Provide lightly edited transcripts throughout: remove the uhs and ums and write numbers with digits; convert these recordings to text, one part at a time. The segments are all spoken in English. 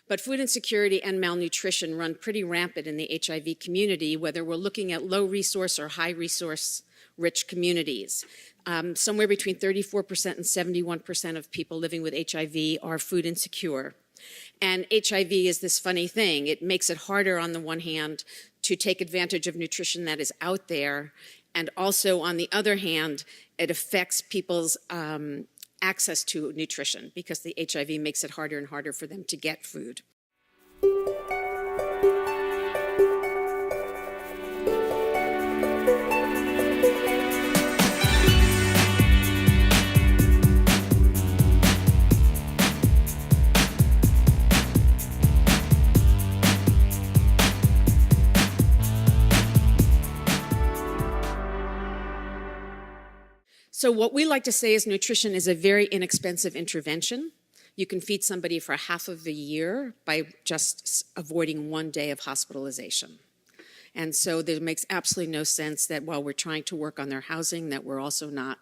But food insecurity and malnutrition run pretty rampant in the HIV community, whether we're looking at low resource or high resource rich communities. Somewhere between 34% and 71% of people living with HIV are food insecure. And HIV is this funny thing. It makes it harder on the one hand to take advantage of nutrition that is out there. And also on the other hand, it affects people's access to nutrition because the HIV makes it harder and harder for them to get food. So what we like to say is nutrition is a very inexpensive intervention. You can feed somebody for half of a year by just avoiding 1 day of hospitalization. And so there makes absolutely no sense that while we're trying to work on their housing, that we're also not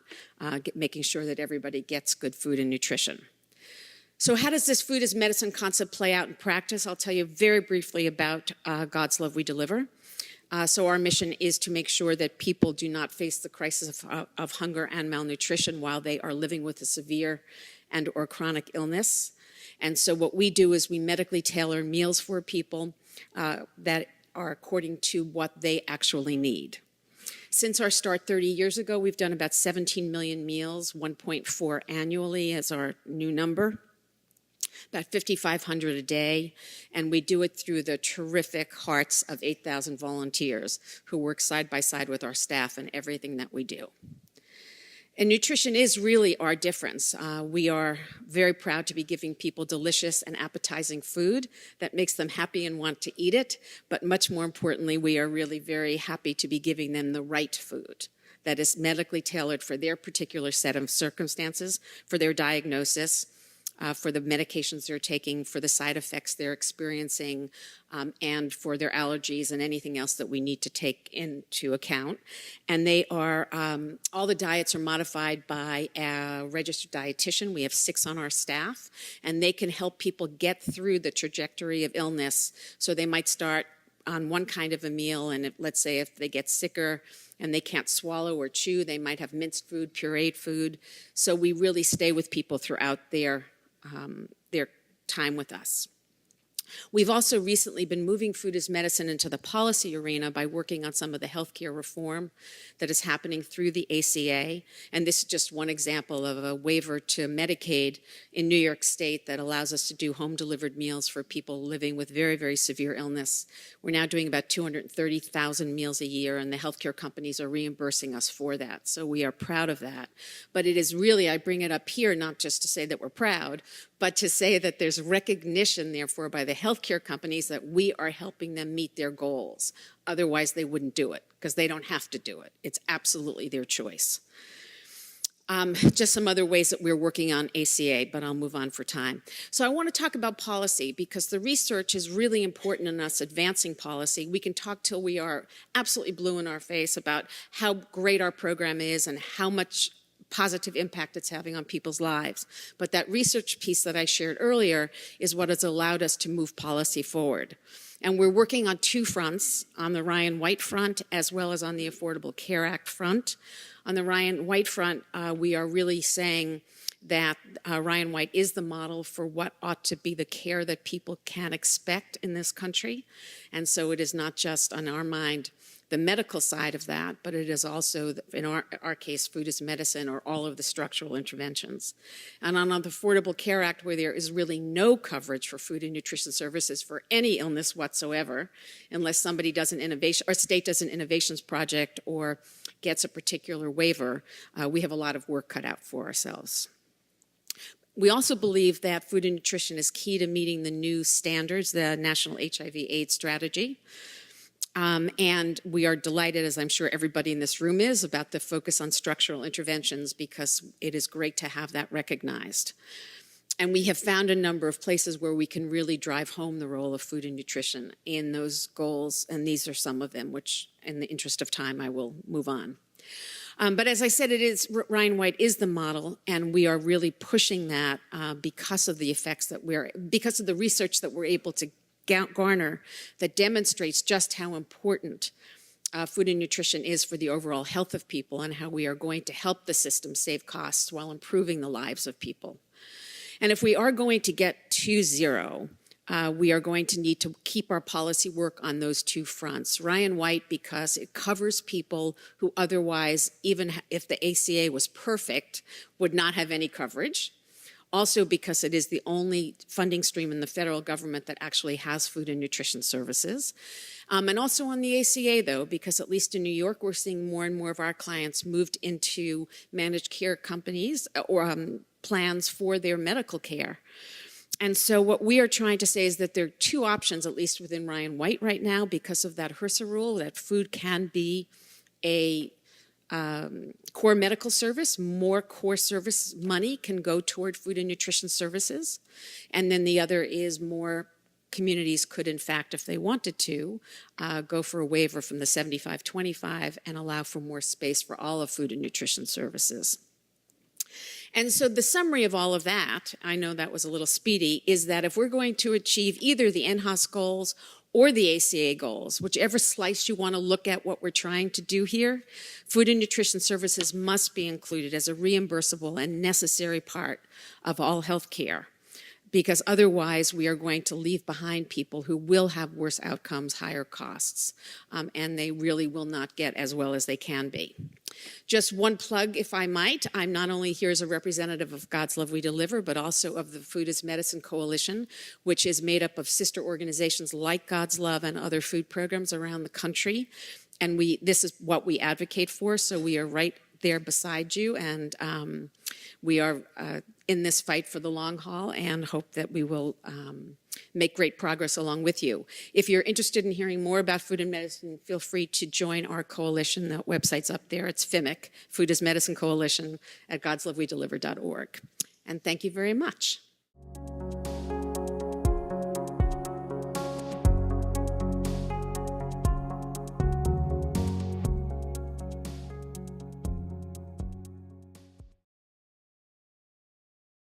making sure that everybody gets good food and nutrition. So how does this food as medicine concept play out in practice? I'll tell you very briefly about God's Love We Deliver. So our mission is to make sure that people do not face the crisis of hunger and malnutrition while they are living with a severe and or chronic illness. And so what we do is we medically tailor meals for people that are according to what they actually need. Since our start 30 years ago, we've done about 17 million meals, 1.4 annually as our new number. About 5,500 a day, and we do it through the terrific hearts of 8,000 volunteers who work side by side with our staff in everything that we do. And nutrition is really our difference. We are very proud to be giving people delicious and appetizing food that makes them happy and want to eat it, but much more importantly, we are really very happy to be giving them the right food that is medically tailored for their particular set of circumstances, for their diagnosis, for the medications they're taking, for the side effects they're experiencing, and for their allergies and anything else that we need to take into account. And they are, all the diets are modified by a registered dietitian. We have 6 on our staff, and they can help people get through the trajectory of illness. So they might start on one kind of a meal, and let's say if they get sicker and they can't swallow or chew, they might have minced food, pureed food. So we really stay with people throughout their time with us. We've also recently been moving food as medicine into the policy arena by working on some of the healthcare reform that is happening through the ACA. And this is just one example of a waiver to Medicaid in New York State that allows us to do home-delivered meals for people living with very, very severe illness. We're now doing about 230,000 meals a year, and the healthcare companies are reimbursing us for that. So we are proud of that. But it is really, I bring it up here not just to say that we're proud, but to say that there's recognition, therefore, by the healthcare companies that we are helping them meet their goals. Otherwise, they wouldn't do it, because they don't have to do it. It's absolutely their choice. Just some other ways that we're working on ACA, but I'll move on for time. So I want to talk about policy, because the research is really important in us advancing policy. We can talk till we are absolutely blue in our face about how great our program is and how much positive impact it's having on people's lives. But that research piece that I shared earlier is what has allowed us to move policy forward. And we're working on 2 fronts, on the Ryan White front as well as on the Affordable Care Act front. On the Ryan White front, we are really saying that Ryan White is the model for what ought to be the care that people can expect in this country. And so it is not just on our mind the medical side of that, but it is also, in our case, food as medicine or all of the structural interventions. And on the Affordable Care Act, where there is really no coverage for food and nutrition services for any illness whatsoever, unless somebody does an innovation, or state does an innovations project or gets a particular waiver, we have a lot of work cut out for ourselves. We also believe that food and nutrition is key to meeting the new standards, the National HIV/AIDS Strategy. And we are delighted, as I'm sure everybody in this room is, about the focus on structural interventions, because it is great to have that recognized. And we have found a number of places where we can really drive home the role of food and nutrition in those goals, and these are some of them, which in the interest of time I will move on. But as I said, Ryan White is the model, and we are really pushing that because of the because of the research that we're able to garner that demonstrates just how important food and nutrition is for the overall health of people, and how we are going to help the system save costs while improving the lives of people. And if we are going to get to zero, we are going to need to keep our policy work on those two fronts. Ryan White, because it covers people who otherwise, even if the ACA was perfect, would not have any coverage. Also because it is the only funding stream in the federal government that actually has food and nutrition services. And also on the ACA, though, because at least in New York, we're seeing more and more of our clients moved into managed care companies or plans for their medical care. And so what we are trying to say is that there are two options, at least within Ryan White right now, because of that HRSA rule, that food can be a core medical service. More core service money can go toward food and nutrition services. And then the other is more communities could, in fact, if they wanted to, go for a waiver from the 75-25 and allow for more space for all of food and nutrition services. And so the summary of all of that, I know that was a little speedy, is that if we're going to achieve either the NHOS goals or the ACA goals, whichever slice you want to look at what we're trying to do here, food and nutrition services must be included as a reimbursable and necessary part of all health care, because otherwise we are going to leave behind people who will have worse outcomes, higher costs, and they really will not get as well as they can be. Just one plug, if I might. I'm not only here as a representative of God's Love We Deliver, but also of the Food is Medicine Coalition, which is made up of sister organizations like God's Love and other food programs around the country. And this is what we advocate for, so we are right there beside you, and we are in this fight for the long haul and hope that we will make great progress along with you. If you're interested in hearing more about food and medicine, feel free to join our coalition. The website's up there. It's FIMIC, Food is Medicine Coalition, at godslovewedeliver.org. And thank you very much.